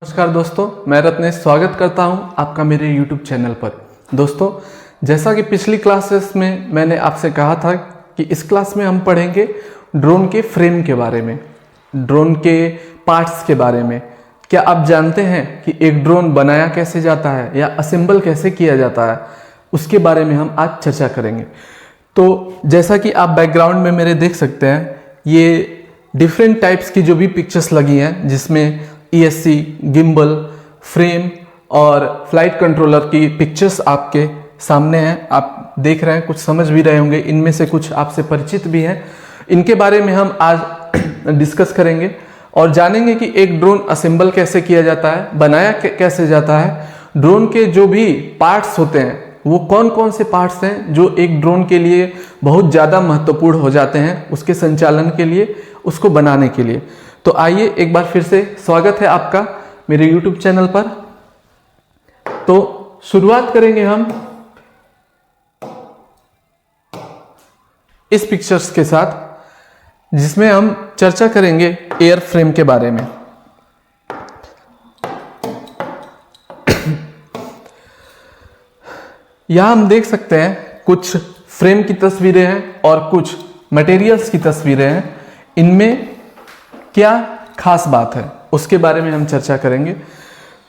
नमस्कार दोस्तों, मैं रत्नेश स्वागत करता हूं आपका मेरे YouTube चैनल पर। दोस्तों, जैसा कि पिछली क्लासेस में मैंने आपसे कहा था कि इस क्लास में हम पढ़ेंगे ड्रोन के फ्रेम के बारे में, ड्रोन के पार्ट्स के बारे में। क्या आप जानते हैं कि एक ड्रोन बनाया कैसे जाता है या असेंबल कैसे किया जाता है, उसके बारे में हम आज चर्चा करेंगे। तो जैसा कि आप बैकग्राउंड में मेरे देख सकते हैं, ये डिफरेंट टाइप्स की जो भी पिक्चर्स लगी हैं, जिसमें ESC, गिम्बल, फ्रेम और फ्लाइट कंट्रोलर की पिक्चर्स आपके सामने हैं। आप देख रहे हैं, कुछ समझ भी रहे होंगे, इनमें से कुछ आपसे परिचित भी हैं। इनके बारे में हम आज डिस्कस करेंगे और जानेंगे कि एक ड्रोन असेंबल कैसे किया जाता है, बनाया कैसे जाता है, ड्रोन के जो भी पार्ट्स होते हैं वो कौन कौन से पार्ट्स हैं जो एक ड्रोन के लिए बहुत ज़्यादा महत्वपूर्ण हो जाते हैं, उसके संचालन के लिए, उसको बनाने के लिए। तो आइए एक बार फिर से स्वागत है आपका मेरे YouTube चैनल पर। तो शुरुआत करेंगे हम इस पिक्चर्स के साथ, जिसमें हम चर्चा करेंगे एयर फ्रेम के बारे में। यहां हम देख सकते हैं कुछ फ्रेम की तस्वीरें हैं और कुछ मटेरियल्स की तस्वीरें हैं। इनमें क्या खास बात है उसके बारे में हम चर्चा करेंगे।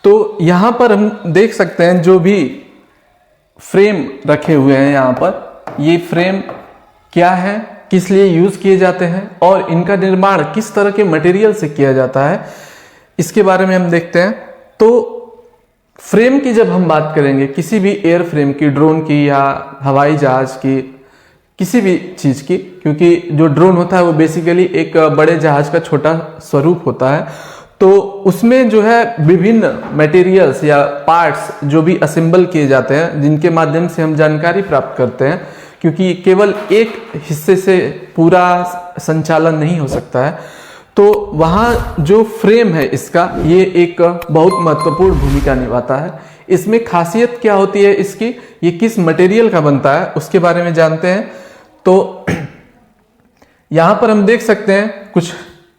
तो यहां पर हम देख सकते हैं जो भी फ्रेम रखे हुए हैं यहाँ पर, ये फ्रेम क्या है, किस लिए यूज किए जाते हैं और इनका निर्माण किस तरह के मटेरियल से किया जाता है, इसके बारे में हम देखते हैं। तो फ्रेम की जब हम बात करेंगे, किसी भी एयर फ्रेम की, ड्रोन की या हवाई जहाज की, किसी भी चीज की, क्योंकि जो ड्रोन होता है वो बेसिकली एक बड़े जहाज का छोटा स्वरूप होता है, तो उसमें जो है विभिन्न मटेरियल्स या पार्ट्स जो भी असेंबल किए जाते हैं, जिनके माध्यम से हम जानकारी प्राप्त करते हैं, क्योंकि केवल एक हिस्से से पूरा संचालन नहीं हो सकता है। तो वहाँ जो फ्रेम है इसका, ये एक बहुत महत्वपूर्ण भूमिका निभाता है। इसमें खासियत क्या होती है इसकी, ये किस मटेरियल का बनता है, उसके बारे में जानते हैं। तो यहां पर हम देख सकते हैं कुछ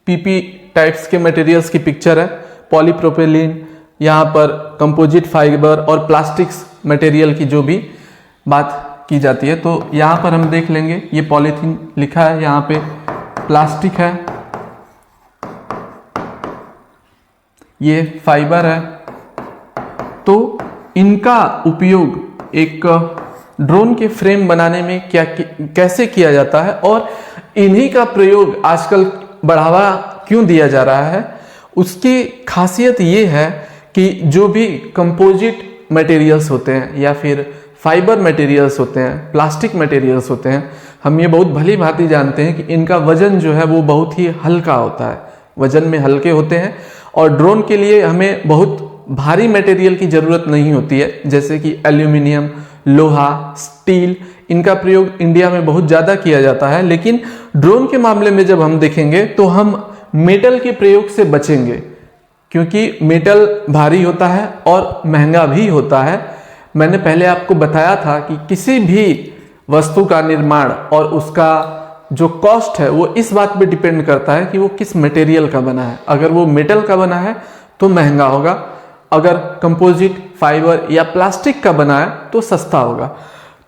PP टाइप्स के मटेरियल्स की पिक्चर है। पॉलीप्रोपिलीन, यहाँ पर कंपोजिट फाइबर और प्लास्टिक्स मटेरियल की जो भी बात की जाती है। तो यहाँ पर हम देख लेंगे, ये पॉलीथीन लिखा है, यहाँ पे प्लास्टिक है, ये फाइबर है। तो इनका उपयोग एक ड्रोन के फ्रेम बनाने में कैसे किया जाता है और इन्हीं का प्रयोग आजकल बढ़ावा क्यों दिया जा रहा है, उसकी खासियत ये है कि जो भी कंपोजिट मटेरियल्स होते हैं या फिर फाइबर मटेरियल्स होते हैं, प्लास्टिक मटेरियल्स होते हैं, हम ये बहुत भली भांति जानते हैं कि इनका वजन जो है वो बहुत ही हल्का होता है, वजन में हल्के होते हैं। और ड्रोन के लिए हमें बहुत भारी मटेरियल की जरूरत नहीं होती है, जैसे कि एल्यूमिनियम, लोहा, स्टील, इनका प्रयोग इंडिया में बहुत ज़्यादा किया जाता है। लेकिन ड्रोन के मामले में जब हम देखेंगे तो हम मेटल के प्रयोग से बचेंगे, क्योंकि मेटल भारी होता है और महंगा भी होता है। मैंने पहले आपको बताया था कि किसी भी वस्तु का निर्माण और उसका जो कॉस्ट है वो इस बात पे डिपेंड करता है कि वो किस मटेरियल का बना है। अगर वो मेटल का बना है तो महंगा होगा, अगर कंपोजिट, फाइबर या प्लास्टिक का बना है तो सस्ता होगा।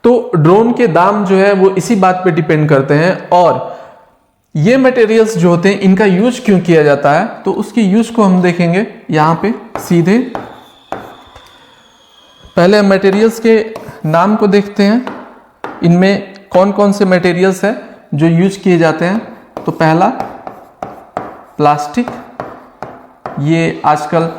तो ड्रोन के दाम जो है वो इसी बात पे डिपेंड करते हैं। और ये मटेरियल्स जो होते हैं, इनका यूज क्यों किया जाता है, तो उसकी यूज को हम देखेंगे यहाँ पे सीधे। पहले मटेरियल्स के नाम को देखते हैं, इनमें कौन कौन से मटेरियल्स है जो यूज किए जाते हैं। तो पहला प्लास्टिक, ये आजकल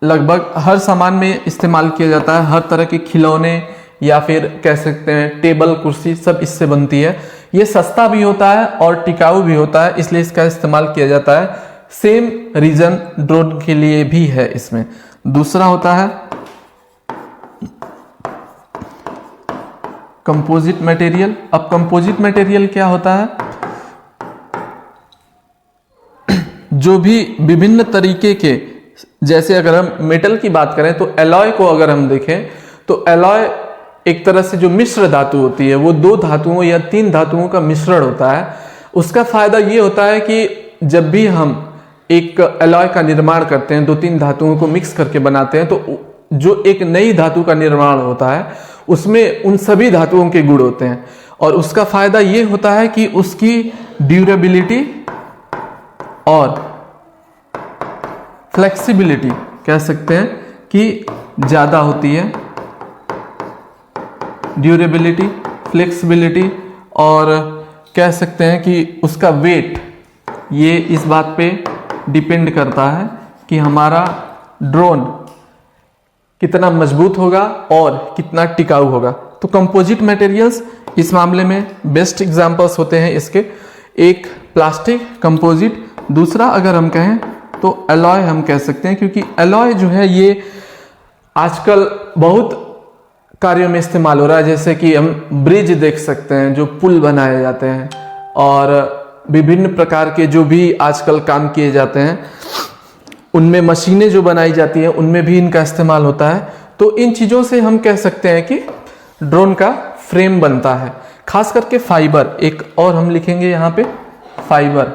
लगभग हर सामान में इस्तेमाल किया जाता है। हर तरह के खिलौने या फिर कह सकते हैं टेबल, कुर्सी, सब इससे बनती है। ये सस्ता भी होता है और टिकाऊ भी होता है, इसलिए इसका इस्तेमाल किया जाता है। सेम रीजन ड्रोन के लिए भी है इसमें। दूसरा होता है कंपोजिट मटेरियल। अब कंपोजिट मटेरियल क्या होता है, जो भी विभिन्न तरीके के, जैसे अगर हम मेटल की बात करें तो एलॉय को अगर हम देखें तो एलॉय एक तरह से जो मिश्र धातु होती है, वो 2 धातुओं या 3 धातुओं का मिश्रण होता है। उसका फायदा ये होता है कि जब भी हम एक एलॉय का निर्माण करते हैं, 2-3 धातुओं को मिक्स करके बनाते हैं, तो जो एक नई धातु का निर्माण होता है उसमें उन सभी धातुओं के गुण होते हैं। और उसका फायदा ये होता है कि उसकी ड्यूरेबिलिटी और फ्लेक्सिबिलिटी कह सकते हैं कि ज़्यादा होती है। ड्यूरेबिलिटी, फ्लेक्सिबिलिटी और कह सकते हैं कि उसका वेट, ये इस बात पे डिपेंड करता है कि हमारा ड्रोन कितना मजबूत होगा और कितना टिकाऊ होगा। तो कंपोजिट मटेरियल्स इस मामले में बेस्ट एग्जांपल्स होते हैं इसके। एक प्लास्टिक कंपोजिट, दूसरा अगर हम कहें तो एलॉय हम कह सकते हैं, क्योंकि एलॉय जो है ये आजकल बहुत कार्यों में इस्तेमाल हो रहा है। जैसे कि हम ब्रिज देख सकते हैं, जो पुल बनाए जाते हैं, और विभिन्न प्रकार के जो भी आजकल काम किए जाते हैं उनमें मशीनें जो बनाई जाती हैं उनमें भी इनका इस्तेमाल होता है। तो इन चीज़ों से हम कह सकते हैं कि ड्रोन का फ्रेम बनता है। खास करके फाइबर, एक और हम लिखेंगे यहाँ पे फाइबर।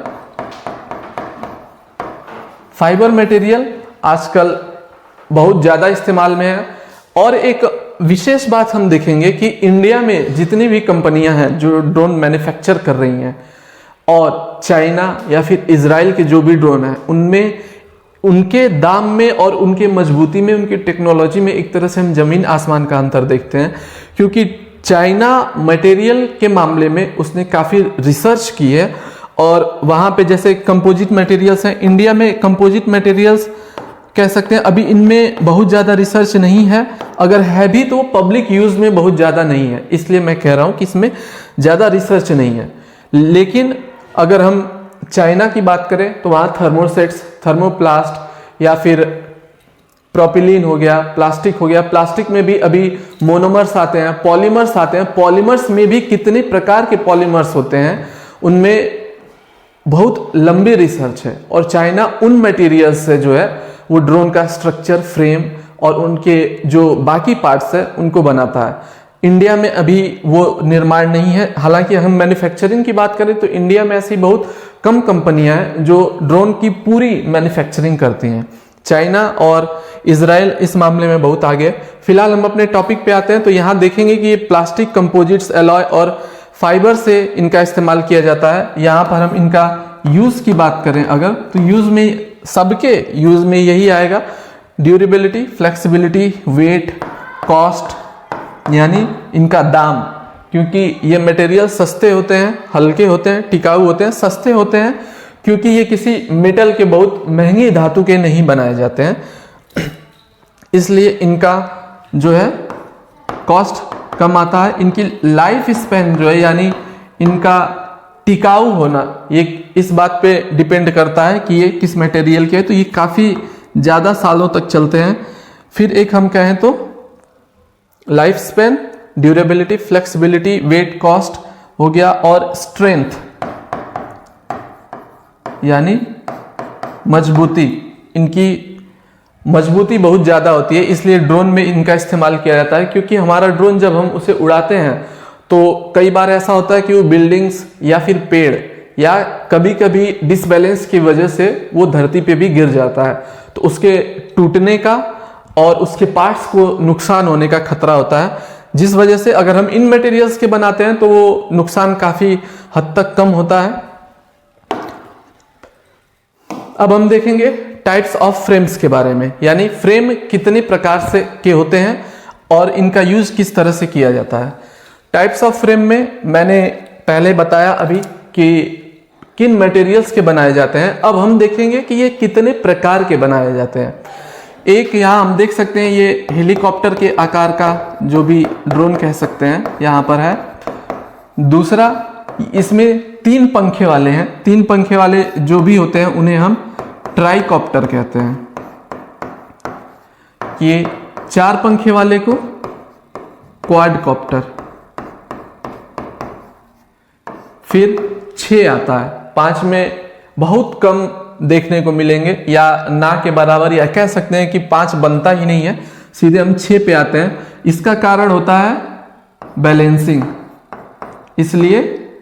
फाइबर मटेरियल आजकल बहुत ज़्यादा इस्तेमाल में है। और एक विशेष बात हम देखेंगे कि इंडिया में जितनी भी कंपनियां हैं जो ड्रोन मैन्युफैक्चर कर रही हैं, और चाइना या फिर इजराइल के जो भी ड्रोन हैं, उनमें उनके दाम में और उनके मजबूती में, उनकी टेक्नोलॉजी में एक तरह से हम जमीन आसमान का अंतर देखते हैं। क्योंकि चाइना मटेरियल के मामले में उसने काफ़ी रिसर्च की है, और वहाँ पे जैसे कंपोजिट मटेरियल्स हैं, इंडिया में कंपोजिट मटेरियल्स कह सकते हैं अभी इनमें बहुत ज़्यादा रिसर्च नहीं है। अगर है भी तो पब्लिक यूज़ में बहुत ज़्यादा नहीं है, इसलिए मैं कह रहा हूँ कि इसमें ज़्यादा रिसर्च नहीं है। लेकिन अगर हम चाइना की बात करें तो वहाँ थर्मोसेट्स, थर्मोप्लास्ट या फिर प्रोपिलीन हो गया, प्लास्टिक हो गया। प्लास्टिक में भी अभी मोनोमर्स आते हैं, पॉलीमर्स आते हैं। पॉलीमर्स में भी कितने प्रकार के पॉलीमर्स होते हैं, उनमें बहुत लंबी रिसर्च है। और चाइना उन मटेरियल्स से जो है वो ड्रोन का स्ट्रक्चर, फ्रेम और उनके जो बाकी पार्ट्स है उनको बनाता है। इंडिया में अभी वो निर्माण नहीं है। हालांकि हम मैन्युफैक्चरिंग की बात करें तो इंडिया में ऐसी बहुत कम कंपनियां हैं जो ड्रोन की पूरी मैन्युफैक्चरिंग करती हैं। चाइना और इजराइल इस मामले में बहुत आगे है। फिलहाल हम अपने टॉपिक पे आते हैं, तो यहाँ देखेंगे कि ये प्लास्टिक, कंपोजिट्स, एलॉय और फाइबर से इनका इस्तेमाल किया जाता है। यहाँ पर हम इनका यूज की बात करें अगर, तो यूज में सबके यूज में यही आएगा, ड्यूरेबिलिटी, फ्लेक्सिबिलिटी, वेट, कॉस्ट, यानी इनका दाम। क्योंकि ये मटेरियल सस्ते होते हैं, हल्के होते हैं, टिकाऊ होते हैं, सस्ते होते हैं, क्योंकि ये किसी मेटल के, बहुत महंगी धातु के नहीं बनाए जाते हैं, इसलिए इनका जो है कॉस्ट कम आता है। इनकी लाइफ स्पैन जो है, यानी इनका टिकाऊ होना, ये इस बात पे डिपेंड करता है कि ये किस मटेरियल के है, तो ये काफ़ी ज़्यादा सालों तक चलते हैं। फिर एक हम कहें तो life span, durability, flexibility, weight, cost हो गया, और स्ट्रेंथ यानी मजबूती। इनकी मजबूती बहुत ज़्यादा होती है, इसलिए ड्रोन में इनका इस्तेमाल किया जाता है। क्योंकि हमारा ड्रोन जब हम उसे उड़ाते हैं तो कई बार ऐसा होता है कि वो बिल्डिंग्स या फिर पेड़ या कभी कभी डिसबैलेंस की वजह से वो धरती पे भी गिर जाता है, तो उसके टूटने का और उसके पार्ट्स को नुकसान होने का खतरा होता है। जिस वजह से अगर हम इन मटेरियल्स के बनाते हैं तो वो नुकसान काफ़ी हद तक कम होता है। अब हम देखेंगे टाइप्स ऑफ फ्रेम्स के बारे में, यानी फ्रेम कितने प्रकार से के होते हैं और इनका यूज किस तरह से किया जाता है। टाइप्स ऑफ फ्रेम में मैंने पहले बताया अभी कि किन मटेरियल्स के बनाए जाते हैं। अब हम देखेंगे कि ये कितने प्रकार के बनाए जाते हैं। एक यहाँ हम देख सकते हैं, ये हेलीकॉप्टर के आकार का जो भी ड्रोन कह सकते हैं यहाँ पर है। दूसरा, इसमें 3 पंखे वाले हैं। 3 पंखे वाले जो भी होते हैं उन्हें हम ट्राइकॉप्टर कहते हैं। ये 4 पंखे वाले को क्वाडकॉप्टर, फिर 6 आता है। 5 में बहुत कम देखने को मिलेंगे, या ना के बराबर, या कह सकते हैं कि 5 बनता ही नहीं है, सीधे हम 6 पे आते हैं। इसका कारण होता है बैलेंसिंग, इसलिए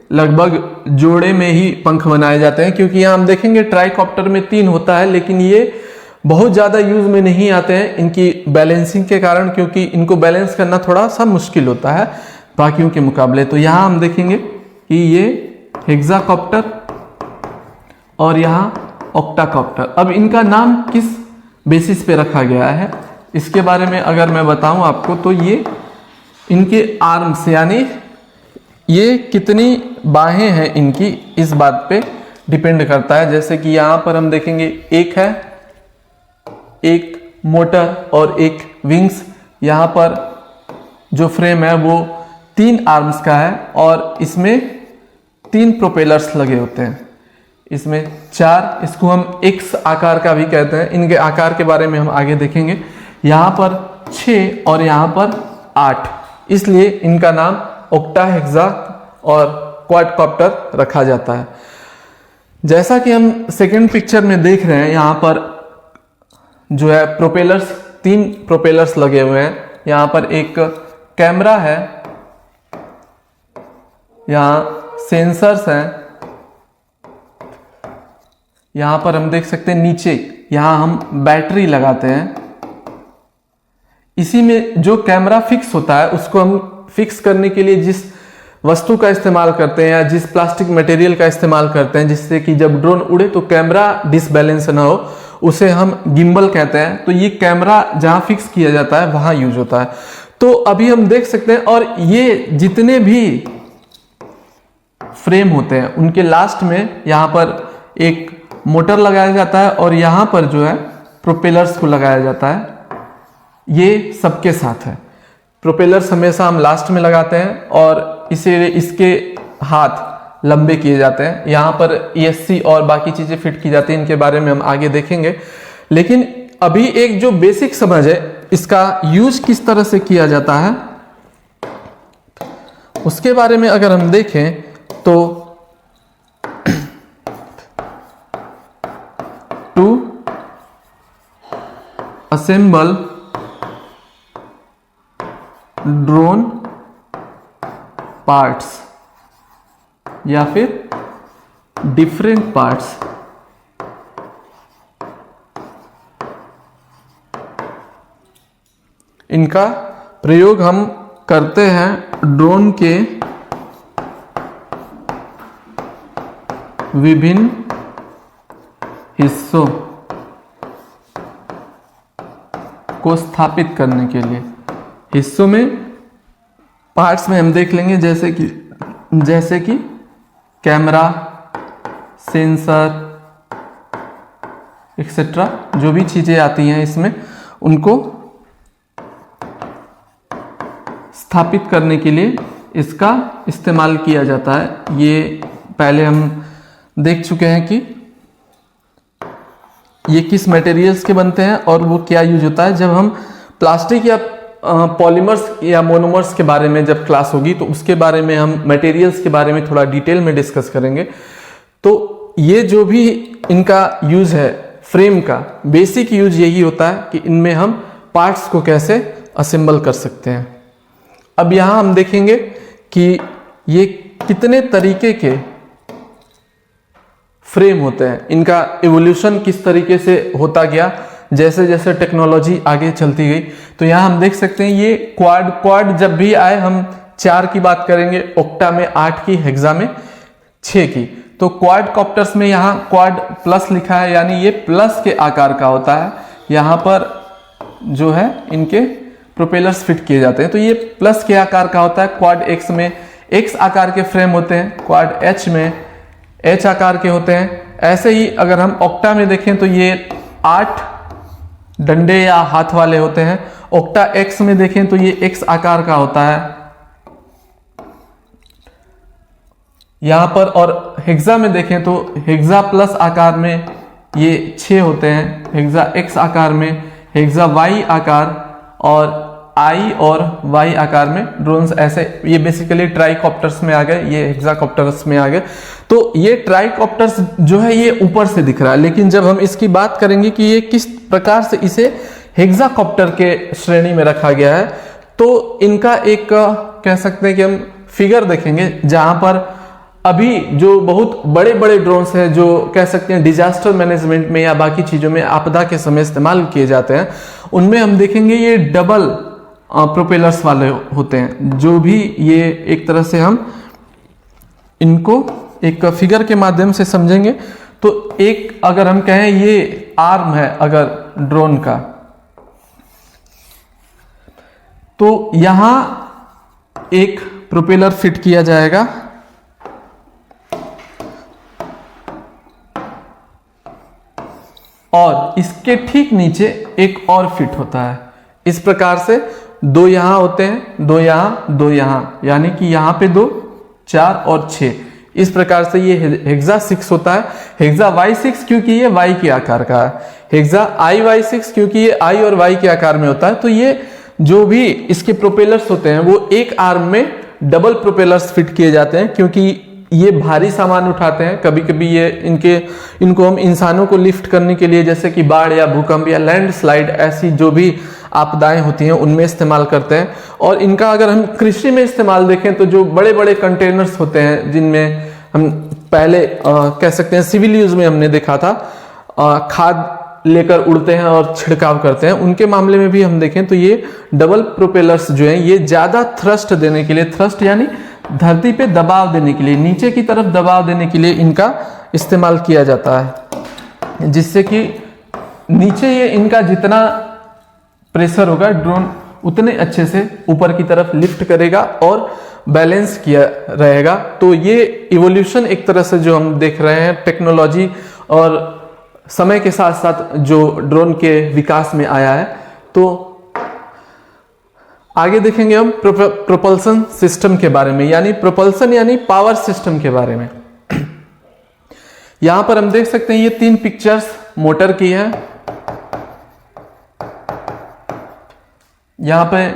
लगभग जोड़े में ही पंख बनाए जाते हैं, क्योंकि यहाँ हम देखेंगे ट्राइकॉप्टर में 3 होता है, लेकिन ये बहुत ज़्यादा यूज में नहीं आते हैं इनकी बैलेंसिंग के कारण, क्योंकि इनको बैलेंस करना थोड़ा सा मुश्किल होता है बाकियों के मुकाबले। तो यहाँ हम देखेंगे कि ये हेक्साकॉप्टर और यहाँ ऑक्टाकॉप्टर। अब इनका नाम किस बेसिस पे रखा गया है इसके बारे में अगर मैं बताऊं आपको, तो ये इनके आर्म्स यानी ये कितनी बाहें हैं इनकी, इस बात पे डिपेंड करता है। जैसे कि यहाँ पर हम देखेंगे एक है, एक मोटर और एक विंग्स। यहाँ पर जो फ्रेम है वो 3 आर्म्स का है और इसमें 3 प्रोपेलर्स लगे होते हैं। इसमें 4, इसको हम एक्स आकार का भी कहते हैं। इनके आकार के बारे में हम आगे देखेंगे। यहाँ पर 6 और यहाँ पर 8, इसलिए इनका नाम ऑक्टा, हेक्सा और क्वाडकॉप्टर रखा जाता है। जैसा कि हम सेकंड पिक्चर में देख रहे हैं, यहाँ पर जो है प्रोपेलर्स, 3 प्रोपेलर्स लगे हुए हैं। यहाँ पर एक कैमरा है, यहाँ सेंसर्स हैं, यहाँ पर हम देख सकते हैं नीचे यहाँ हम बैटरी लगाते हैं। इसी में जो कैमरा फिक्स होता है उसको हम फिक्स करने के लिए जिस वस्तु का इस्तेमाल करते हैं या जिस प्लास्टिक मटेरियल का इस्तेमाल करते हैं जिससे कि जब ड्रोन उड़े तो कैमरा डिसबैलेंस ना हो, उसे हम गिम्बल कहते हैं। तो ये कैमरा जहां फिक्स किया जाता है वहां यूज होता है। तो अभी हम देख सकते हैं, और ये जितने भी फ्रेम होते हैं उनके लास्ट में यहाँ पर एक मोटर लगाया जाता है और यहाँ पर जो है प्रोपेलर्स को लगाया जाता है। ये सबके साथ है। प्रोपेलर्स हमेशा हम लास्ट में लगाते हैं और इसके हाथ लंबे किए जाते हैं। यहाँ पर ESC और बाकी चीजें फिट की जाती हैं, इनके बारे में हम आगे देखेंगे। लेकिन अभी एक जो बेसिक समझ है इसका यूज किस तरह से किया जाता है उसके बारे में अगर हम देखें तो टू असेंबल ड्रोन पार्ट्स या फिर डिफरेंट पार्ट्स, इनका प्रयोग हम करते हैं ड्रोन के विभिन्न हिस्सों को स्थापित करने के लिए। हिस्सों में, पार्ट्स में हम देख लेंगे जैसे कि कैमरा, सेंसर एक्सेट्रा, जो भी चीजें आती हैं इसमें उनको स्थापित करने के लिए इसका इस्तेमाल किया जाता है। ये पहले हम देख चुके हैं कि ये किस मटेरियल्स के बनते हैं और वो क्या यूज होता है। जब हम प्लास्टिक या पॉलीमर्स या मोनोमर्स के बारे में जब क्लास होगी तो उसके बारे में हम मटेरियल्स के बारे में थोड़ा डिटेल में डिस्कस करेंगे। तो ये जो भी इनका यूज है, फ्रेम का बेसिक यूज यही होता है कि इनमें हम पार्ट्स को कैसे असेंबल कर सकते हैं। अब यहां हम देखेंगे कि ये कितने तरीके के फ्रेम होते हैं, इनका इवोल्यूशन किस तरीके से होता गया जैसे जैसे टेक्नोलॉजी आगे चलती गई। तो यहाँ हम देख सकते हैं ये क्वाड जब भी आए हम 4 की बात करेंगे, ऑक्टा में 8 की, हेक्सा में 6 की। तो क्वाड कॉप्टर्स में यहाँ क्वाड प्लस लिखा है, यानी ये प्लस के आकार का होता है। यहाँ पर जो है इनके प्रोपेलर्स फिट किए जाते हैं, तो ये प्लस के आकार का होता है। क्वाड एक्स में एक्स आकार के फ्रेम होते हैं, क्वाड एच में एच आकार के होते हैं। ऐसे ही अगर हम ऑक्टा में देखें तो ये 8 डंडे या हाथ वाले होते हैं। ऑक्टा एक्स में देखें तो ये एक्स आकार का होता है यहां पर, और हेक्सा में देखें तो हेक्सा प्लस आकार में ये 6 होते हैं, हेक्सा एक्स आकार में, हेक्सा वाई आकार और आई और वाई आकार में ड्रोन्स। ऐसे ये बेसिकली ट्राइकॉप्टर्स में आ गए, ये हेक्साकॉप्टर्स में आ गए। तो ये ट्राइकॉप्टर्स जो है ये ऊपर से दिख रहा है, लेकिन जब हम इसकी बात करेंगे कि ये किस प्रकार से इसे हेक्साकॉप्टर के श्रेणी में रखा गया है, तो इनका एक कह सकते हैं कि हम फिगर देखेंगे जहां पर अभी जो बहुत बड़े बड़े ड्रोन्स हैं जो कह सकते हैं डिजास्टर मैनेजमेंट में या बाकी चीज़ों में आपदा के समय इस्तेमाल किए जाते हैं, उनमें हम देखेंगे ये डबल प्रोपेलर्स वाले होते हैं। जो भी ये एक तरह से हम इनको एक फिगर के माध्यम से समझेंगे तो एक अगर हम कहें ये आर्म है अगर ड्रोन का, तो यहां एक प्रोपेलर फिट किया जाएगा और इसके ठीक नीचे एक और फिट होता है। इस प्रकार से दो यहां होते हैं, दो यहां, दो यहां, यानी कि यहां पे 2, 4 और 6। इस प्रकार से ये हेक्सा 6 होता है। हेक्सा Y6 क्योंकि ये Y के आकार का है, हेक्सा IY6 क्योंकि ये I और Y के आकार में होता है। तो ये जो भी इसके प्रोपेलर्स होते हैं वो एक आर्म में डबल प्रोपेलर्स फिट किए जाते हैं, क्योंकि ये भारी सामान उठाते हैं। कभी कभी ये इनको हम इंसानों को लिफ्ट करने के लिए, जैसे कि बाढ़ या भूकंप या लैंडस्लाइड ऐसी जो भी आपदाएं होती हैं उनमें इस्तेमाल करते हैं। और इनका अगर हम कृषि में इस्तेमाल देखें तो जो बड़े बड़े कंटेनर्स होते हैं जिनमें हम पहले कह सकते हैं सिविल यूज में हमने देखा था, खाद लेकर उड़ते हैं और छिड़काव करते हैं, उनके मामले में भी हम देखें तो ये डबल प्रोपेलर्स जो हैं ये ज्यादा थ्रस्ट देने के लिए, थ्रस्ट यानी धरती पे दबाव देने के लिए, नीचे की तरफ दबाव देने के लिए इनका इस्तेमाल किया जाता है, जिससे कि नीचे ये इनका जितना प्रेशर होगा ड्रोन उतने अच्छे से ऊपर की तरफ लिफ्ट करेगा और बैलेंस किया रहेगा। तो ये इवोल्यूशन एक तरह से जो हम देख रहे हैं टेक्नोलॉजी और समय के साथ साथ जो ड्रोन के विकास में आया है। तो आगे देखेंगे हम प्रोपल्सन सिस्टम के बारे में, यानी प्रोपल्सन यानी पावर सिस्टम के बारे में। यहां पर हम देख सकते हैं ये 3 पिक्चर्स मोटर की है। यहां पे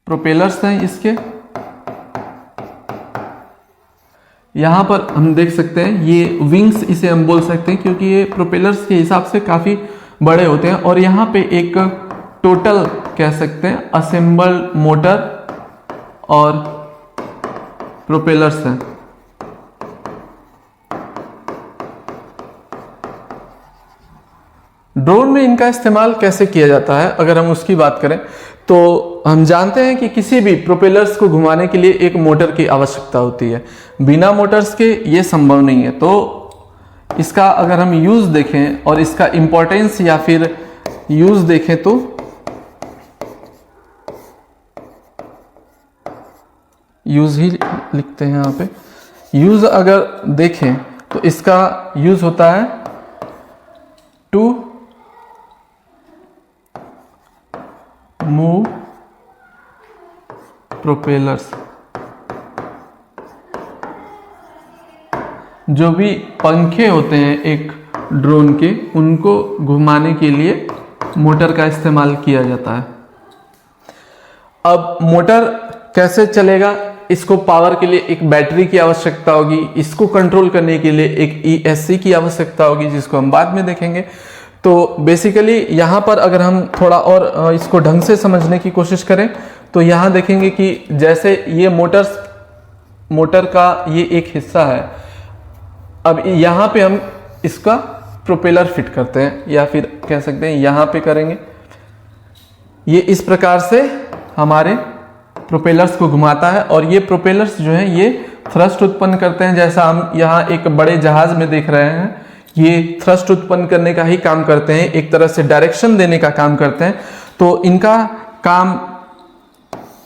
प्रोपेलर्स हैं इसके, यहां पर हम देख सकते हैं ये विंग्स इसे हम बोल सकते हैं क्योंकि ये प्रोपेलर्स के हिसाब से काफी बड़े होते हैं। और यहां पे एक टोटल कह सकते हैं असेंबल्ड मोटर और प्रोपेलर्स हैं। ड्रोन में इनका इस्तेमाल कैसे किया जाता है अगर हम उसकी बात करें तो हम जानते हैं कि किसी भी प्रोपेलर्स को घुमाने के लिए एक मोटर की आवश्यकता होती है, बिना मोटर्स के ये संभव नहीं है। तो इसका अगर हम यूज देखें और इसका इंपॉर्टेंस या फिर यूज देखें तो यूज ही लिखते हैं यहाँ पे। यूज अगर देखें तो इसका यूज होता है टू मूव प्रोपेलर्स। जो भी पंखे होते हैं एक ड्रोन के उनको घुमाने के लिए मोटर का इस्तेमाल किया जाता है। अब मोटर कैसे चलेगा, इसको पावर के लिए एक बैटरी की आवश्यकता होगी, इसको कंट्रोल करने के लिए एक ESC की आवश्यकता होगी जिसको हम बाद में देखेंगे। तो बेसिकली यहाँ पर अगर हम थोड़ा और इसको ढंग से समझने की कोशिश करें तो यहाँ देखेंगे कि जैसे ये मोटर का ये एक हिस्सा है। अब यहाँ पे हम इसका प्रोपेलर फिट करते हैं या फिर कह सकते हैं यहाँ पे करेंगे। ये इस प्रकार से हमारे प्रोपेलर्स को घुमाता है और ये प्रोपेलर्स जो हैं ये थ्रस्ट उत्पन्न करते हैं। जैसा हम यहाँ एक बड़े जहाज में देख रहे हैं, ये थ्रस्ट उत्पन्न करने का ही काम करते हैं, एक तरह से डायरेक्शन देने का काम करते हैं। तो इनका काम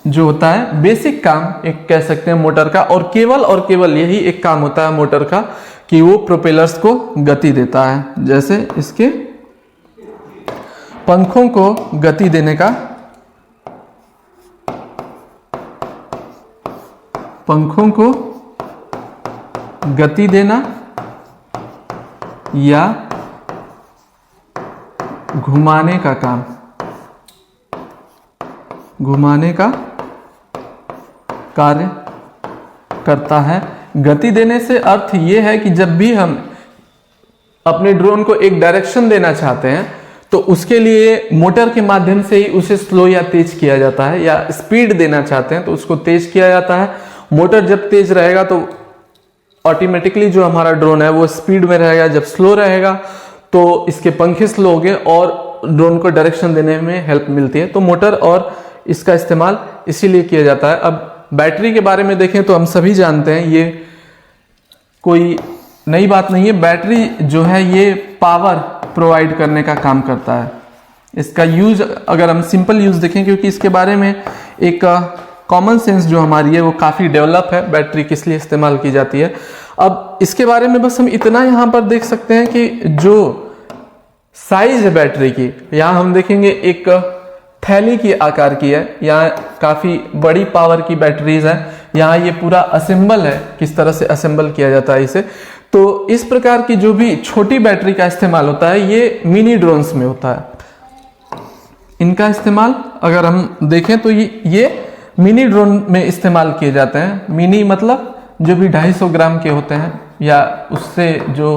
जो होता है बेसिक काम एक कह सकते हैं मोटर का, और केवल यही एक काम होता है मोटर का कि वो प्रोपेलर्स को गति देता है। जैसे इसके पंखों को गति देने का, पंखों को गति देना या घुमाने का काम, घुमाने का कार्य करता है। गति देने से अर्थ यह है कि जब भी हम अपने ड्रोन को एक डायरेक्शन देना चाहते हैं तो उसके लिए मोटर के माध्यम से ही उसे स्लो या तेज किया जाता है, या स्पीड देना चाहते हैं तो उसको तेज किया जाता है। मोटर जब तेज रहेगा तो ऑटोमेटिकली जो हमारा ड्रोन है वो स्पीड में रहेगा, जब स्लो रहेगा तो इसके पंखे स्लो हो गए और ड्रोन को डायरेक्शन देने में हेल्प मिलती है। तो मोटर और इसका इस्तेमाल इसीलिए किया जाता है। अब बैटरी के बारे में देखें तो हम सभी जानते हैं, ये कोई नई बात नहीं है। बैटरी जो है ये पावर प्रोवाइड करने का काम करता है। इसका यूज अगर हम सिंपल यूज देखें, क्योंकि इसके बारे में एक कॉमन सेंस जो हमारी है वो काफ़ी डेवलप है, बैटरी किस लिए इस्तेमाल की जाती है। अब इसके बारे में बस हम इतना यहाँ पर देख सकते हैं कि जो साइज है बैटरी की, यहाँ हम देखेंगे एक थैली की आकार की है, यहाँ काफ़ी बड़ी पावर की बैटरीज है। यहाँ ये पूरा असेंबल है, किस तरह से असेंबल किया जाता है इसे। तो इस प्रकार की जो भी छोटी बैटरी का इस्तेमाल होता है ये मिनी ड्रोन्स में होता है। इनका इस्तेमाल अगर हम देखें तो ये मिनी ड्रोन में इस्तेमाल किए जाते हैं। मिनी मतलब जो भी 250 ग्राम के होते हैं या उससे जो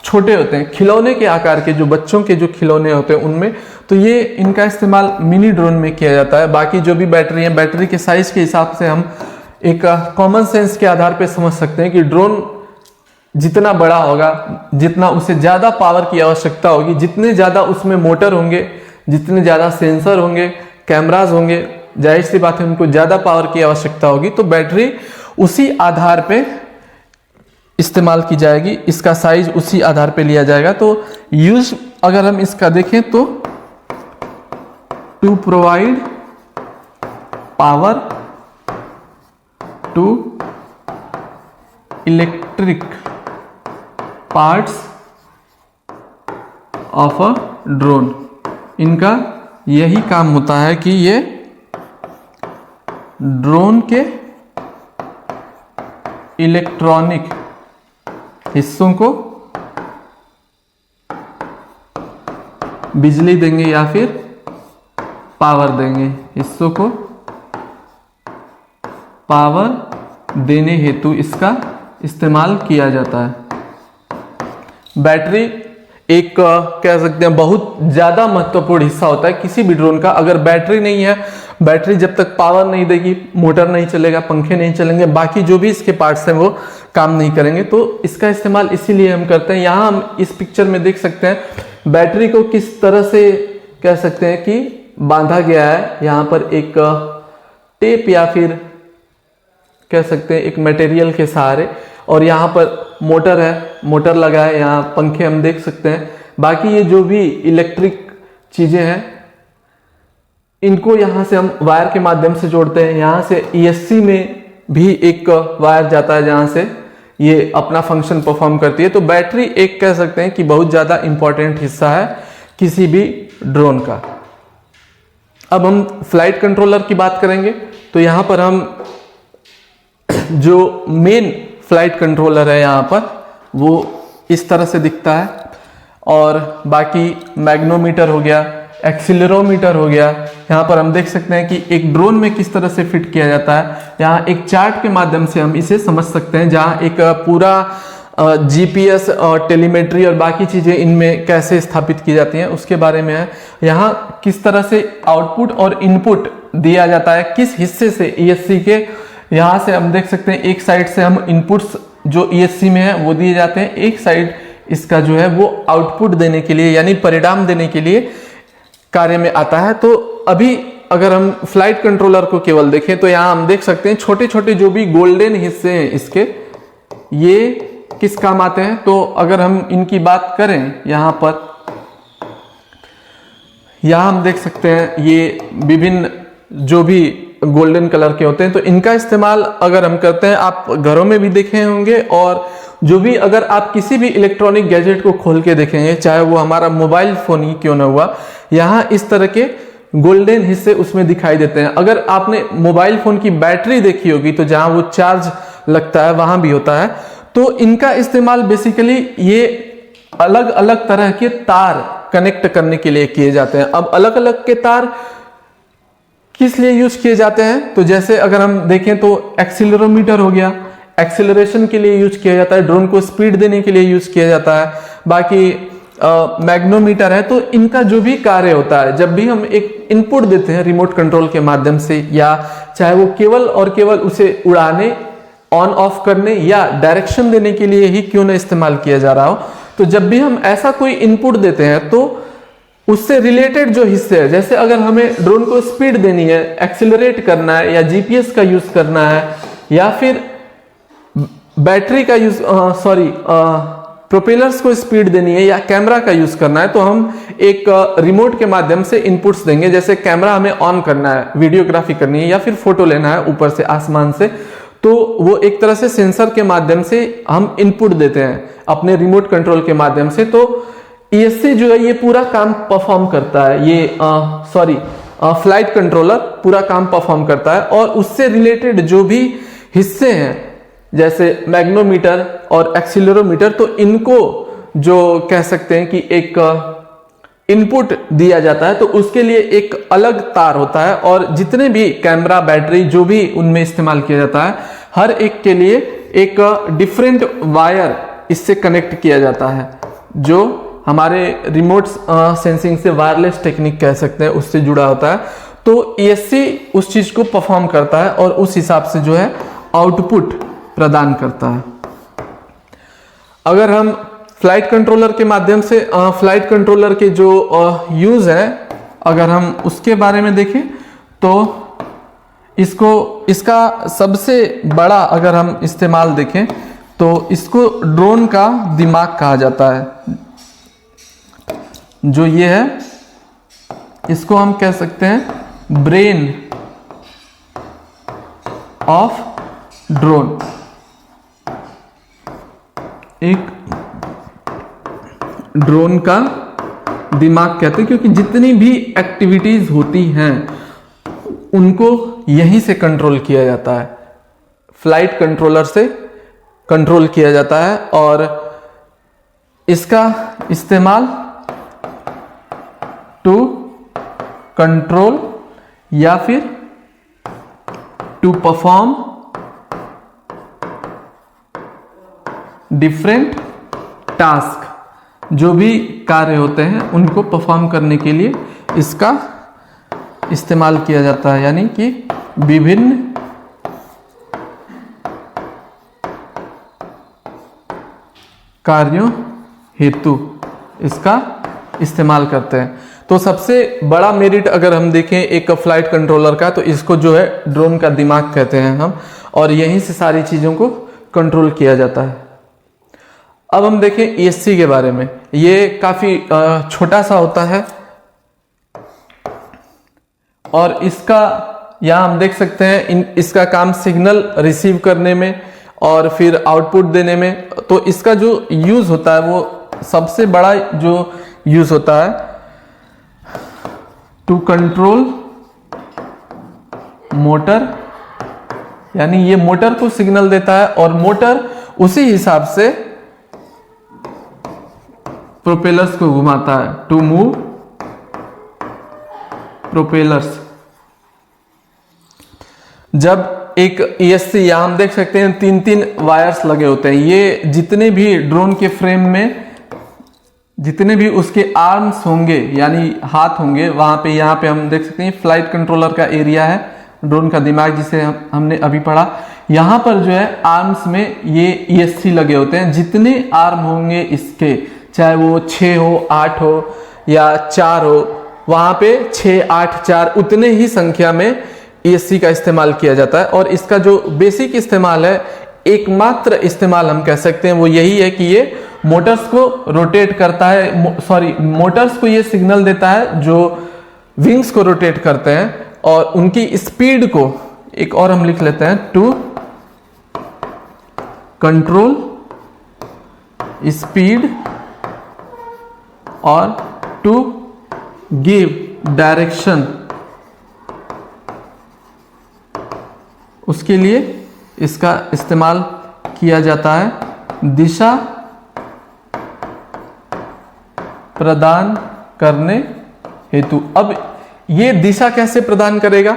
छोटे होते हैं, खिलौने के आकार के, जो बच्चों के जो खिलौने होते हैं उनमें, तो ये इनका इस्तेमाल मिनी ड्रोन में किया जाता है। बाकी जो भी बैटरी है, बैटरी के साइज के हिसाब से हम एक कॉमन सेंस के आधार पर समझ सकते हैं कि ड्रोन जितना बड़ा होगा, जितना उसे ज़्यादा पावर की आवश्यकता होगी, जितने ज़्यादा उसमें मोटर होंगे, जितने ज़्यादा सेंसर होंगे, कैमराज होंगे, जाहिर सी बात है उनको ज़्यादा पावर की आवश्यकता होगी, तो बैटरी उसी आधार पे इस्तेमाल की जाएगी, इसका साइज उसी आधार पे लिया जाएगा। तो यूज अगर हम इसका देखें तो to provide power to electric parts of a drone. इनका यही काम होता है कि ये ड्रोन के इलेक्ट्रॉनिक हिस्सों को बिजली देंगे या फिर पावर देंगे, हिस्सों को पावर देने हेतु इसका इस्तेमाल किया जाता है। बैटरी एक कह सकते हैं बहुत ज़्यादा महत्वपूर्ण हिस्सा होता है किसी भी ड्रोन का। अगर बैटरी नहीं है, बैटरी जब तक पावर नहीं देगी, मोटर नहीं चलेगा, पंखे नहीं चलेंगे, बाकी जो भी इसके पार्ट्स हैं वो काम नहीं करेंगे। तो इसका इस्तेमाल इसीलिए हम करते हैं। यहाँ हम इस पिक्चर में देख सकते हैं बैटरी को किस तरह से कह सकते हैं कि बांधा गया है। यहाँ पर एक टेप या फिर कह सकते हैं एक मटेरियल के सहारे, और यहाँ पर मोटर है, मोटर लगा है, यहाँ पंखे हम देख सकते हैं। बाकी ये जो भी इलेक्ट्रिक चीज़ें हैं इनको यहाँ से हम वायर के माध्यम से जोड़ते हैं। यहाँ से ESC में भी एक वायर जाता है जहाँ से ये अपना फंक्शन परफॉर्म करती है। तो बैटरी एक कह सकते हैं कि बहुत ज़्यादा इंपॉर्टेंट हिस्सा है किसी भी ड्रोन का। अब हम फ्लाइट कंट्रोलर की बात करेंगे तो यहाँ पर हम जो मेन फ्लाइट कंट्रोलर है यहाँ पर वो इस तरह से दिखता है, और बाकी मैग्नोमीटर हो गया, एक्सीलरोमीटर हो गया। यहाँ पर हम देख सकते हैं कि एक ड्रोन में किस तरह से फिट किया जाता है। यहाँ एक चार्ट के माध्यम से हम इसे समझ सकते हैं, जहाँ एक पूरा GPS और टेलीमेट्री और बाकी चीज़ें इनमें कैसे स्थापित की जाती हैं उसके बारे में है। यहाँ किस तरह से आउटपुट और इनपुट दिया जाता है, किस हिस्से से ESC के, यहाँ से हम देख सकते हैं एक साइड से हम इनपुट्स जो ESC में है वो दिए जाते हैं, एक साइड इसका जो है वो आउटपुट देने के लिए यानी परिणाम देने के लिए कार्य में आता है। तो अभी अगर हम फ्लाइट कंट्रोलर को केवल देखें तो यहाँ हम देख सकते हैं छोटे छोटे जो भी गोल्डन हिस्से हैं इसके, ये किस काम आते हैं। तो अगर हम इनकी बात करें यहाँ पर, यहाँ हम देख सकते हैं ये विभिन्न जो भी गोल्डन कलर के होते हैं, तो इनका इस्तेमाल अगर हम करते हैं, आप घरों में भी देखे होंगे, और जो भी अगर आप किसी भी इलेक्ट्रॉनिक गैजेट को खोल के देखेंगे, चाहे वो हमारा मोबाइल फोन ही क्यों ना हुआ, यहाँ इस तरह के गोल्डन हिस्से उसमें दिखाई देते हैं। अगर आपने मोबाइल फोन की बैटरी देखी होगी तो जहां वो चार्ज लगता है वहां भी होता है। तो इनका इस्तेमाल बेसिकली ये अलग अलग तरह के तार कनेक्ट करने के लिए किए जाते हैं। अब अलग अलग के तार किस लिए यूज किए जाते हैं, तो जैसे अगर हम देखें तो एक्सीलरोमीटर हो गया, एक्सीलरेशन के लिए यूज किया जाता है, ड्रोन को स्पीड देने के लिए यूज किया जाता है। बाकी मैग्नोमीटर है। तो इनका जो भी कार्य होता है, जब भी हम एक इनपुट देते हैं रिमोट कंट्रोल के माध्यम से, या चाहे वो केवल और केवल उसे उड़ाने ऑन ऑफ करने या डायरेक्शन देने के लिए ही क्यों ना इस्तेमाल किया जा रहा हो। तो जब भी हम ऐसा कोई इनपुट देते हैं तो उससे रिलेटेड जो हिस्से है, जैसे अगर हमें ड्रोन को स्पीड देनी है, एक्सिलरेट करना है, या जीपीएस का यूज करना है, या फिर बैटरी का यूज प्रोपेलर्स को स्पीड देनी है, या कैमरा का यूज करना है, तो हम एक रिमोट के माध्यम से इनपुट्स देंगे। जैसे कैमरा हमें ऑन करना है, वीडियोग्राफी करनी है, या फिर फोटो लेना है ऊपर से, आसमान से, तो वो एक तरह से सेंसर के माध्यम से हम इनपुट देते हैं अपने रिमोट कंट्रोल के माध्यम से। तो ईएससी जो है ये पूरा काम परफॉर्म करता है, ये फ्लाइट कंट्रोलर पूरा काम परफॉर्म करता है। और उससे रिलेटेड जो भी हिस्से हैं जैसे मैग्नोमीटर और एक्सीलरोमीटर, तो इनको जो कह सकते हैं कि एक इनपुट दिया जाता है, तो उसके लिए एक अलग तार होता है। और जितने भी कैमरा, बैटरी जो भी उनमें इस्तेमाल किया जाता है, हर एक के लिए एक डिफरेंट वायर इससे कनेक्ट किया जाता है, जो हमारे रिमोट सेंसिंग से वायरलेस टेक्निक कह सकते हैं, उससे जुड़ा होता है। तो ईएससी उस चीज को परफॉर्म करता है और उस हिसाब से जो है आउटपुट प्रदान करता है। अगर हम फ्लाइट कंट्रोलर के माध्यम से फ्लाइट कंट्रोलर के जो यूज है, अगर हम उसके बारे में देखें तो इसका सबसे बड़ा अगर हम इस्तेमाल देखें तो इसको ड्रोन का दिमाग कहा जाता है। जो ये है इसको हम कह सकते हैं ब्रेन ऑफ ड्रोन। एक ड्रोन का दिमाग कहते हैं क्योंकि जितनी भी एक्टिविटीज होती हैं उनको यहीं से कंट्रोल किया जाता है, फ्लाइट कंट्रोलर से कंट्रोल किया जाता है। और इसका इस्तेमाल टू कंट्रोल या फिर टू परफॉर्म डिफरेंट टास्क, जो भी कार्य होते हैं उनको परफॉर्म करने के लिए इसका इस्तेमाल किया जाता है। यानी कि विभिन्न कार्यों हेतु इसका इस्तेमाल करते हैं। तो सबसे बड़ा मेरिट अगर हम देखें एक फ्लाइट कंट्रोलर का, तो इसको जो है ड्रोन का दिमाग कहते हैं हम, और यहीं से सारी चीजों को कंट्रोल किया जाता है। अब हम देखें ईएससी के बारे में। ये काफी छोटा सा होता है और इसका यहां हम देख सकते हैं इसका काम सिग्नल रिसीव करने में और फिर आउटपुट देने में। तो इसका जो यूज होता है वो सबसे बड़ा जो यूज होता है टू कंट्रोल मोटर, यानी ये मोटर को सिग्नल देता है और मोटर उसी हिसाब से प्रोपेलर्स को घुमाता है, टू मूव प्रोपेलर्स। जब एक ईएससी, यहां हम देख सकते हैं 3-3 वायर्स लगे होते हैं। ये जितने भी ड्रोन के फ्रेम में जितने भी उसके आर्म्स होंगे यानी हाथ होंगे, वहां पे यहाँ पे हम देख सकते हैं फ्लाइट कंट्रोलर का एरिया है, ड्रोन का दिमाग जिसे हमने अभी पढ़ा। यहां पर जो है आर्म्स में ये ईएससी लगे होते हैं। जितने आर्म होंगे इसके, चाहे वो 6 हो, 8 हो या 4 हो, वहां पे 6, 8, 4 उतने ही संख्या में ईएससी का इस्तेमाल किया जाता है। और इसका जो बेसिक इस्तेमाल है, एकमात्र इस्तेमाल हम कह सकते हैं वो यही है कि ये मोटर्स को रोटेट करता है, मोटर्स को ये सिग्नल देता है जो विंग्स को रोटेट करते हैं, और उनकी स्पीड को एक और हम लिख लेते हैं टू कंट्रोल स्पीड और टू गिव डायरेक्शन। उसके लिए इसका इस्तेमाल किया जाता है दिशा प्रदान करने हेतु। अब ये दिशा कैसे प्रदान करेगा?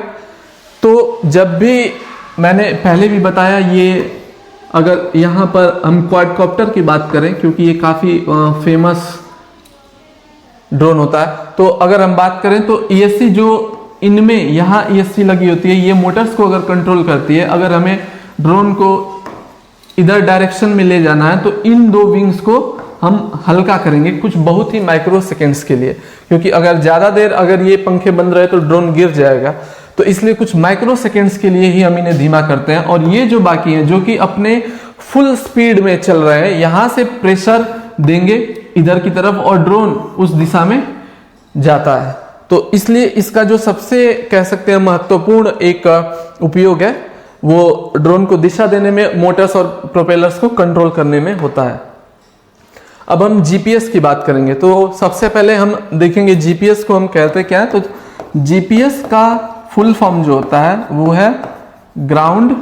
तो जब भी मैंने पहले भी बताया, ये अगर यहां पर हम क्वाडकॉप्टर की बात करें, क्योंकि ये काफी फेमस ड्रोन होता है, तो अगर हम बात करें तो ईएससी जो इनमें यहां ईएससी लगी होती है, ये मोटर्स को अगर कंट्रोल करती है। अगर हमें ड्रोन को इधर डायरेक्शन में ले जाना है, तो इन दो विंग्स को हम हल्का करेंगे कुछ बहुत ही माइक्रो सेकेंड्स के लिए, क्योंकि अगर ज़्यादा देर अगर ये पंखे बंद रहे तो ड्रोन गिर जाएगा। तो इसलिए कुछ माइक्रो सेकेंड्स के लिए ही हम इन्हें धीमा करते हैं। और ये जो बाकी हैं जो कि अपने फुल स्पीड में चल रहे हैं, यहाँ से प्रेशर देंगे इधर की तरफ और ड्रोन उस दिशा में जाता है। तो इसलिए इसका जो सबसे कह सकते हैं महत्वपूर्ण एक उपयोग है वो ड्रोन को दिशा देने में, मोटर्स और प्रोपेलर्स को कंट्रोल करने में होता है। अब हम जीपीएस की बात करेंगे। तो सबसे पहले हम देखेंगे जीपीएस को हम कहते क्या है। तो जीपीएस का फुल फॉर्म जो होता है वो है ग्राउंड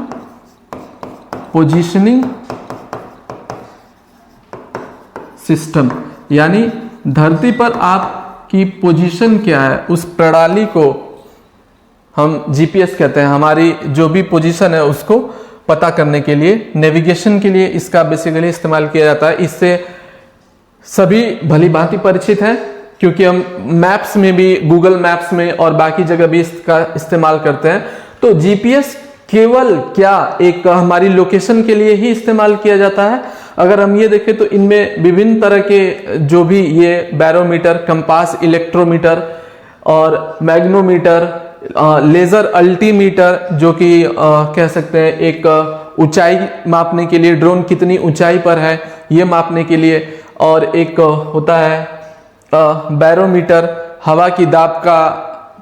पोजीशनिंग सिस्टम, यानी धरती पर आपकी पोजीशन क्या है उस प्रणाली को हम जीपीएस कहते हैं। हमारी जो भी पोजीशन है उसको पता करने के लिए, नेविगेशन के लिए इसका बेसिकली इस्तेमाल किया जाता है। इससे सभी भली भांति परिचित हैं, क्योंकि हम मैप्स में भी, गूगल मैप्स में और बाकी जगह भी इसका इस्तेमाल करते हैं। तो जीपीएस केवल क्या एक हमारी लोकेशन के लिए ही इस्तेमाल किया जाता है? अगर हम ये देखें तो इनमें विभिन्न तरह के जो भी ये बैरोमीटर, कंपास, इलेक्ट्रोमीटर और मैग्नोमीटर, लेजर अल्टीमीटर जो कि कह सकते हैं एक ऊंचाई मापने के लिए, ड्रोन कितनी ऊंचाई पर है ये मापने के लिए, और एक होता है बैरोमीटर हवा की दाब का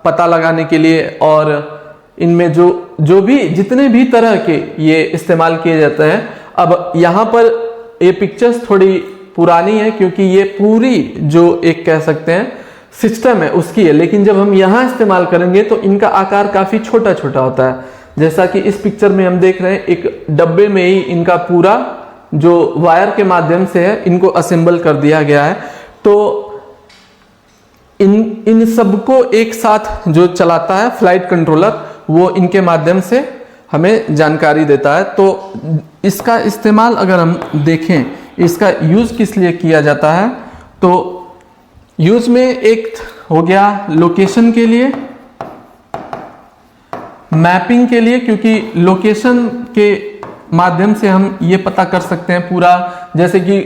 पता लगाने के लिए। और इनमें जो भी जितने भी तरह के ये इस्तेमाल किए जाते हैं। अब यहाँ पर ये पिक्चर्स थोड़ी पुरानी है क्योंकि ये पूरी जो एक कह सकते हैं सिस्टम है उसकी है, लेकिन जब हम यहाँ इस्तेमाल करेंगे तो इनका आकार काफी छोटा छोटा होता है। जैसा कि इस पिक्चर में हम देख रहे हैं, एक डब्बे में ही इनका पूरा जो वायर के माध्यम से है इनको असेंबल कर दिया गया है। तो इन सबको एक साथ जो चलाता है फ्लाइट कंट्रोलर, वो इनके माध्यम से हमें जानकारी देता है। तो इसका इस्तेमाल अगर हम देखें, इसका यूज किस लिए किया जाता है, तो यूज में एक हो गया लोकेशन के लिए, मैपिंग के लिए, क्योंकि लोकेशन के माध्यम से हम ये पता कर सकते हैं पूरा, जैसे कि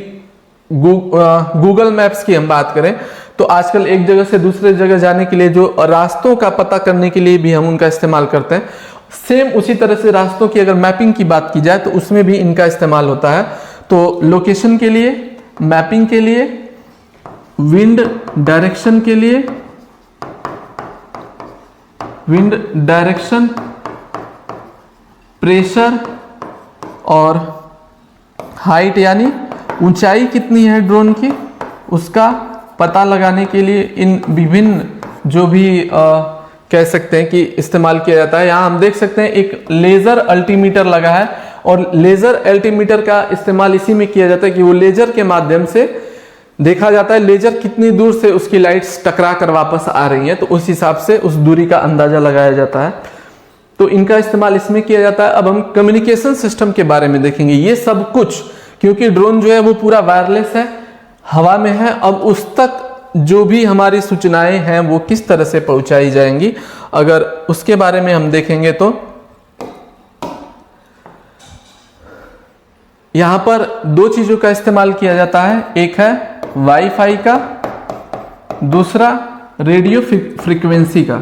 गूगल मैप्स की हम बात करें तो आजकल एक जगह से दूसरे जगह जाने के लिए जो रास्तों का पता करने के लिए भी हम उनका इस्तेमाल करते हैं। सेम उसी तरह से रास्तों की अगर मैपिंग की बात की जाए तो उसमें भी इनका इस्तेमाल होता है। तो लोकेशन के लिए, मैपिंग के लिए, विंड डायरेक्शन के लिए, विंड डायरेक्शन, प्रेशर और हाइट यानी ऊंचाई कितनी है ड्रोन की उसका पता लगाने के लिए इन विभिन्न जो भी कह सकते हैं कि इस्तेमाल किया जाता है। यहाँ हम देख सकते हैं एक लेजर अल्टीमीटर लगा है, और लेजर अल्टीमीटर का इस्तेमाल इसी में किया जाता है कि वो लेजर के माध्यम से देखा जाता है लेजर कितनी दूर से उसकी लाइट्स टकरा कर वापस आ रही हैं, तो उस हिसाब से उस दूरी का अंदाजा लगाया जाता है। तो इनका इस्तेमाल इसमें किया जाता है। अब हम कम्युनिकेशन सिस्टम के बारे में देखेंगे। ये सब कुछ, क्योंकि ड्रोन जो है वो पूरा वायरलेस है, हवा में है, अब उस तक जो भी हमारी सूचनाएं हैं वो किस तरह से पहुंचाई जाएंगी, अगर उसके बारे में हम देखेंगे तो यहां पर दो चीजों का इस्तेमाल किया जाता है। एक है वाईफाई का, दूसरा रेडियो फ्रीक्वेंसी का।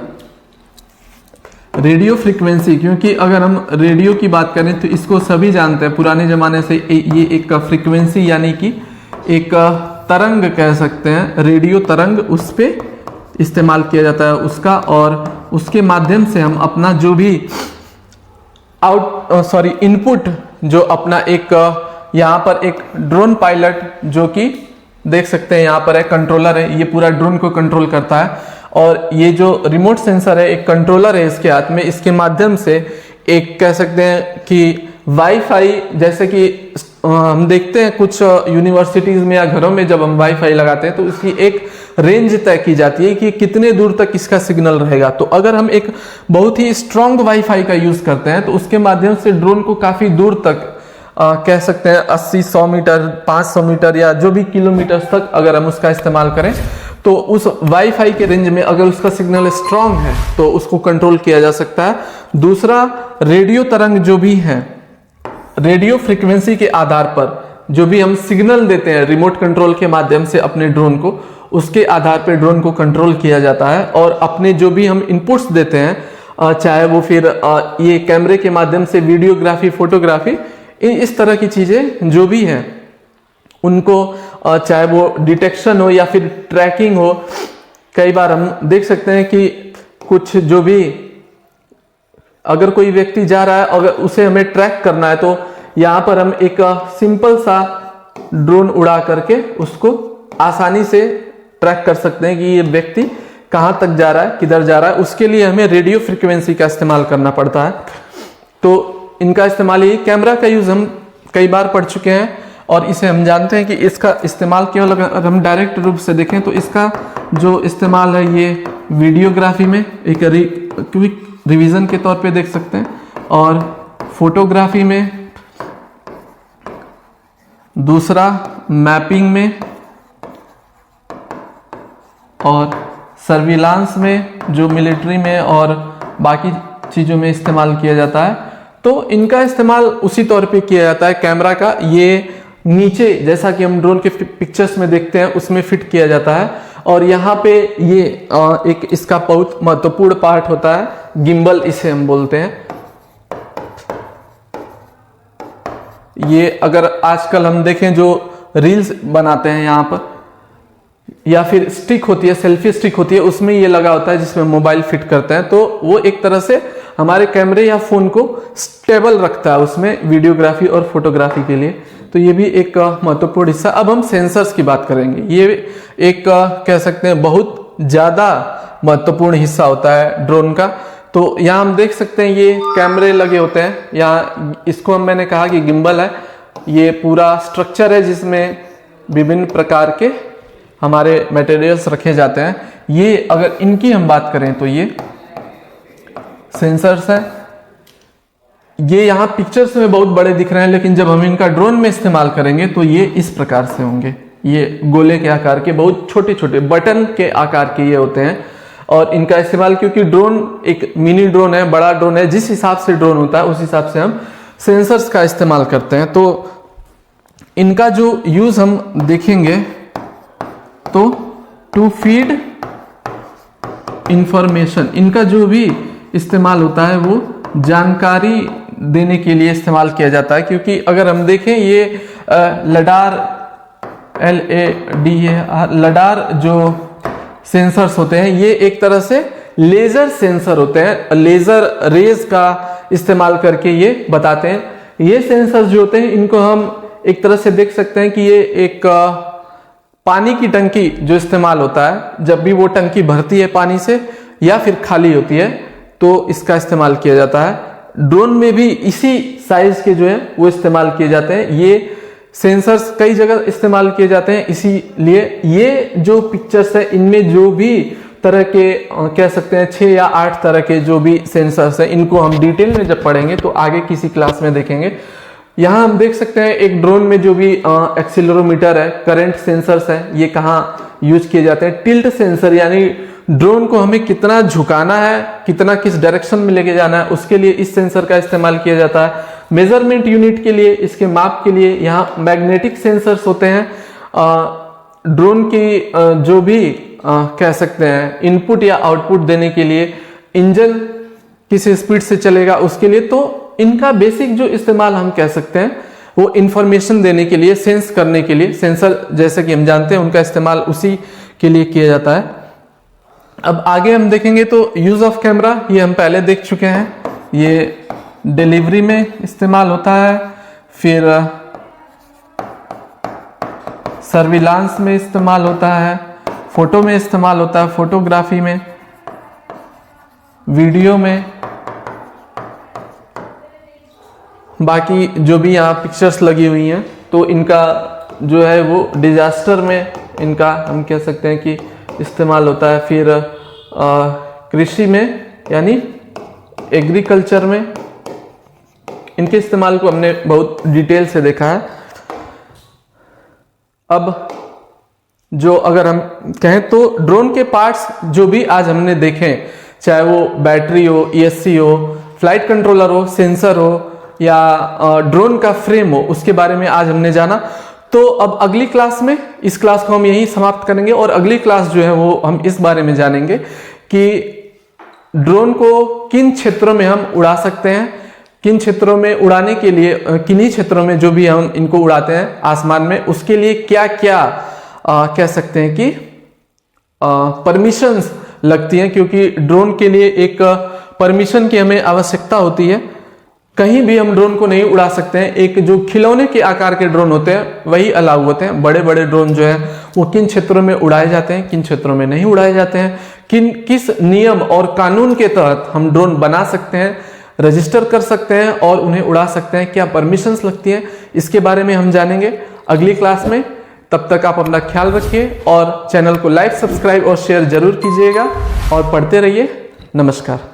रेडियो फ्रीक्वेंसी, क्योंकि अगर हम रेडियो की बात करें तो इसको सभी जानते हैं, पुराने जमाने से ये एक फ्रीक्वेंसी यानी कि एक तरंग कह सकते हैं, रेडियो तरंग, उस पे इस्तेमाल किया जाता है उसका, और उसके माध्यम से हम अपना जो भी इनपुट जो अपना एक यहाँ पर एक ड्रोन पायलट जो कि देख सकते हैं यहाँ पर है, कंट्रोलर है, ये पूरा ड्रोन को कंट्रोल करता है, और ये जो रिमोट सेंसर है एक कंट्रोलर है इसके हाथ में, इसके माध्यम से एक कह सकते हैं कि वाईफाई, जैसे कि हम देखते हैं कुछ यूनिवर्सिटीज में या घरों में जब हम वाईफाई लगाते हैं तो उसकी एक रेंज तय की जाती है कि कितने दूर तक इसका सिग्नल रहेगा। तो अगर हम एक बहुत ही स्ट्रॉन्ग वाईफाई का यूज करते हैं तो उसके माध्यम से ड्रोन को काफी दूर तक कह सकते हैं 80-100 मीटर, 500 मीटर या जो भी किलोमीटर तक अगर हम उसका इस्तेमाल करें तो उस वाईफाई के रेंज में अगर उसका सिग्नल स्ट्रांग है तो उसको कंट्रोल किया जा सकता है। दूसरा, रेडियो तरंग जो भी है रेडियो फ्रीक्वेंसी के आधार पर जो भी हम सिग्नल देते हैं रिमोट कंट्रोल के माध्यम से अपने ड्रोन को, उसके आधार पर ड्रोन को कंट्रोल किया जाता है। और अपने जो भी हम इनपुट्स देते हैं, चाहे वो फिर ये कैमरे के माध्यम से वीडियोग्राफी, फोटोग्राफी, इस तरह की चीजें जो भी हैं उनको, चाहे वो डिटेक्शन हो या फिर ट्रैकिंग हो। कई बार हम देख सकते हैं कि कुछ जो भी, अगर कोई व्यक्ति जा रहा है, अगर उसे हमें ट्रैक करना है तो यहाँ पर हम एक सिंपल सा ड्रोन उड़ा करके उसको आसानी से ट्रैक कर सकते हैं कि ये व्यक्ति कहाँ तक जा रहा है, किधर जा रहा है। उसके लिए हमें रेडियो फ्रीक्वेंसी का इस्तेमाल करना पड़ता है। तो इनका इस्तेमाल, ये कैमरा का यूज हम कई बार पढ़ चुके हैं और इसे हम जानते हैं कि इसका इस्तेमाल केवल अगर हम डायरेक्ट रूप से देखें तो इसका जो इस्तेमाल है ये वीडियोग्राफी में एक क्विक रिवीजन के तौर पे देख सकते हैं, और फोटोग्राफी में, दूसरा मैपिंग में, और सर्विलांस में जो मिलिट्री में और बाकी चीज़ों में इस्तेमाल किया जाता है। तो इनका इस्तेमाल उसी तौर पे किया जाता है। कैमरा का ये नीचे, जैसा कि हम ड्रोन के पिक्चर्स में देखते हैं, उसमें फिट किया जाता है। और यहाँ पे ये एक इसका बहुत महत्वपूर्ण पार्ट होता है, गिम्बल इसे हम बोलते हैं। ये अगर आजकल हम देखें जो रील्स बनाते हैं यहाँ पर, या फिर स्टिक होती है, सेल्फी स्टिक होती है, उसमें ये लगा होता है जिसमें मोबाइल फिट करते हैं। तो वो एक तरह से हमारे कैमरे या फोन को स्टेबल रखता है उसमें वीडियोग्राफी और फोटोग्राफी के लिए। तो ये भी एक महत्वपूर्ण हिस्सा। अब हम सेंसर्स की बात करेंगे। ये एक कह सकते हैं बहुत ज़्यादा महत्वपूर्ण हिस्सा होता है ड्रोन का। तो यहाँ हम देख सकते हैं ये कैमरे लगे होते हैं। यहाँ इसको मैंने कहा कि गिम्बल है। ये पूरा स्ट्रक्चर है जिसमें विभिन्न प्रकार के हमारे मटेरियल्स रखे जाते हैं। ये अगर इनकी हम बात करें तो ये सेंसर्स है। ये यहाँ पिक्चर्स में बहुत बड़े दिख रहे हैं, लेकिन जब हम इनका ड्रोन में इस्तेमाल करेंगे तो ये इस प्रकार से होंगे। ये गोले के आकार के, बहुत छोटे छोटे बटन के आकार के ये होते हैं। और इनका इस्तेमाल, क्योंकि ड्रोन एक मिनी ड्रोन है, बड़ा ड्रोन है, जिस हिसाब से ड्रोन होता है उस हिसाब से हम सेंसर्स का इस्तेमाल करते हैं। तो इनका जो यूज हम देखेंगे तो टू फीड इंफॉर्मेशन, इनका जो भी इस्तेमाल होता है वो जानकारी देने के लिए इस्तेमाल किया जाता है। क्योंकि अगर हम देखें ये लडार, LADAR, लडार जो सेंसर्स होते हैं ये एक तरह से लेजर सेंसर होते हैं। लेजर रेज का इस्तेमाल करके ये बताते हैं। ये सेंसर्स जो होते हैं इनको हम एक तरह से देख सकते हैं कि ये एक पानी की टंकी जो इस्तेमाल होता है, जब भी वो टंकी भरती है पानी से या फिर खाली होती है तो इसका इस्तेमाल किया जाता है। ड्रोन में भी इसी साइज के जो है वो इस्तेमाल किए जाते हैं। ये सेंसर्स कई जगह इस्तेमाल किए जाते हैं। इसीलिए ये जो पिक्चर्स है इनमें जो भी तरह के कह सकते हैं 6 या 8 तरह के जो भी सेंसर्स है, इनको हम डिटेल में जब पढ़ेंगे तो आगे किसी क्लास में देखेंगे। यहाँ हम देख सकते हैं एक ड्रोन में जो भी एक्सीलरोमीटर है, करंट सेंसर्स है, ये कहाँ यूज किए जाते हैं। टिल्ट सेंसर, यानी ड्रोन को हमें कितना झुकाना है, कितना किस डायरेक्शन में लेके जाना है, उसके लिए इस सेंसर का इस्तेमाल किया जाता है। मेजरमेंट यूनिट के लिए, इसके माप के लिए यहाँ मैग्नेटिक सेंसर्स होते हैं। ड्रोन की जो भी कह सकते हैं इनपुट या आउटपुट देने के लिए, इंजन किस स्पीड से चलेगा उसके लिए। तो इनका बेसिक जो इस्तेमाल हम कह सकते हैं वो इंफॉर्मेशन देने के लिए, सेंस करने के लिए। सेंसर जैसे कि हम जानते हैं उनका इस्तेमाल उसी के लिए किया जाता है। अब आगे हम देखेंगे तो यूज ऑफ कैमरा, ये हम पहले देख चुके हैं। ये डिलीवरी में इस्तेमाल होता है, फिर सर्विलांस में इस्तेमाल होता है, फोटो में इस्तेमाल होता है, फोटोग्राफी में, वीडियो में, बाकी जो भी यहाँ पिक्चर्स लगी हुई हैं तो इनका जो है वो डिजास्टर में इनका हम कह सकते हैं कि इस्तेमाल होता है। फिर कृषि में यानी एग्रीकल्चर में इनके इस्तेमाल को हमने बहुत डिटेल से देखा है। अब जो अगर हम कहें तो ड्रोन के पार्ट्स जो भी आज हमने देखे, चाहे वो बैटरी हो, ESC हो, फ्लाइट कंट्रोलर हो, सेंसर हो, या ड्रोन का फ्रेम हो, उसके बारे में आज हमने जाना। तो अब अगली क्लास में इस क्लास को हम यहीं समाप्त करेंगे और अगली क्लास जो है वो हम इस बारे में जानेंगे कि ड्रोन को किन क्षेत्रों में हम उड़ा सकते हैं, किन क्षेत्रों में उड़ाने के लिए, किन्हीं क्षेत्रों में जो भी हम इनको उड़ाते हैं आसमान में, उसके लिए क्या क्या कह सकते हैं कि परमिशंस लगती हैं, क्योंकि ड्रोन के लिए एक परमिशन की हमें आवश्यकता होती है। कहीं भी हम ड्रोन को नहीं उड़ा सकते हैं। एक जो खिलौने के आकार के ड्रोन होते हैं वही अलाउ होते हैं। बड़े बड़े ड्रोन जो है वो किन क्षेत्रों में उड़ाए जाते हैं, किन क्षेत्रों में नहीं उड़ाए जाते हैं, किस नियम और कानून के तहत हम ड्रोन बना सकते हैं, रजिस्टर कर सकते हैं और उन्हें उड़ा सकते हैं, क्या परमिशंस लगती हैं, इसके बारे में हम जानेंगे अगली क्लास में। तब तक आप अपना ख्याल रखिए और चैनल को लाइक, सब्सक्राइब और शेयर जरूर कीजिएगा और पढ़ते रहिए। नमस्कार।